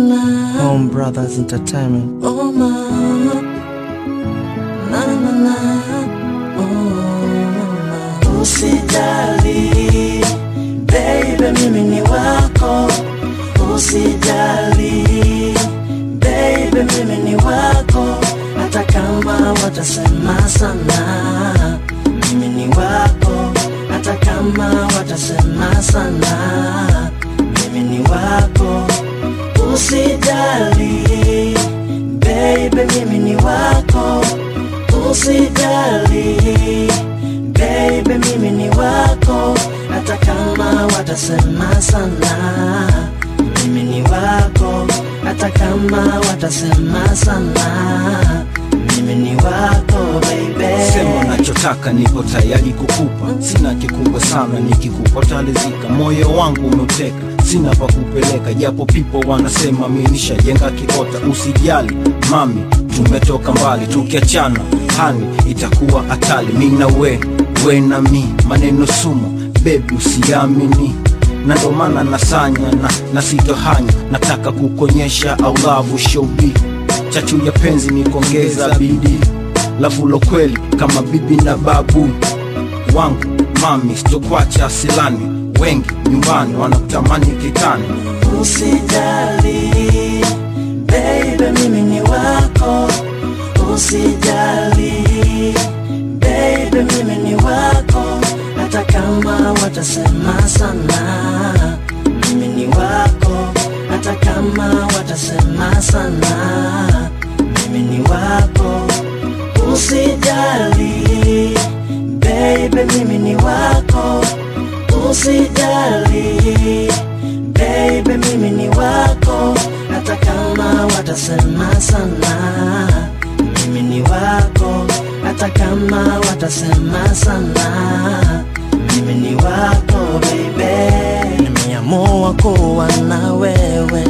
Home Brothers Entertainment. Oh ma, na na na, oh. Usijali, baby mimi ni wako. Usijali, baby mimi ni wako. Hata kama watasema sana, mimi ni wako. Hata kama watasema sana, mimi ni wako. Usijali, baby mimi ni wako. Usijali, baby mimi ni wako. Hata kama watasema sana, mimi ni wako. Hata kama watasema sana, mimi ni wako baby. Sema nachotaka nipo tayari kukupa. Sina kikubwa sana nikikupa talizika. Moyo wangu umeuteka, sina pa kupeleka. Japo people wanasema mimi nishajenga kiota. Usijali mami, tumetoka mbali. Tukiachana hani itakuwa hatari. Mimi na we na mi, maneno sumu baby usiamini. Na ndo maana nasanya na sitohanya. Nataka kukonyesha au love showbi. Chachu ya penzi ni kuongeza bidii. Lavulo kweli kama bibi na babu wangu. Mami sitokwacha asilani. Wengi nyumbani wanakutamani kitani. Usijali, baby mimi ni wako. Usijali, baby mimi ni wako. Hata kama watasema sana, mimi ni wako. Hata kama watasema sana, mimi ni wako. Usijali, baby mimi ni wako. Usijali, baby mimi ni wako. Hata kama watasema sana, mimi ni wako. Hata kama watasema sana, mimi ni wako baby. Nimeamua kuwa na wewe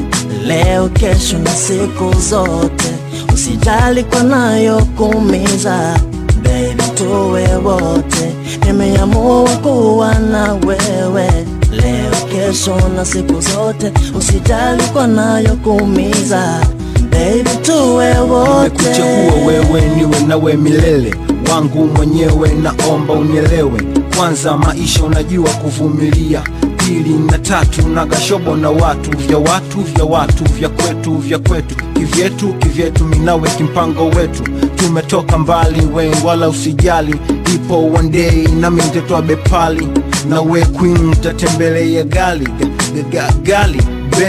leo, kesho na siku zote. Usijali kwa nayo kuumiza baby, tuwe wote. Nimeamua kuwa na wewe leo, kesho na siku zote. Usijali kwa nayo kuumiza baby, tuwe wote. Nimekuchagua wewe niwe nawe milele. Wangu mwenyewe naomba unielewe. Kwanza maisha unajua kuvumilia. Pili na tatu na gashobo na watu. Vya kwetu kivyetu minawe kimpango wetu. Tumetoka mbali we wala usijali. Ipo one day nami nitatoa bepali. Na we queen tatembelea gali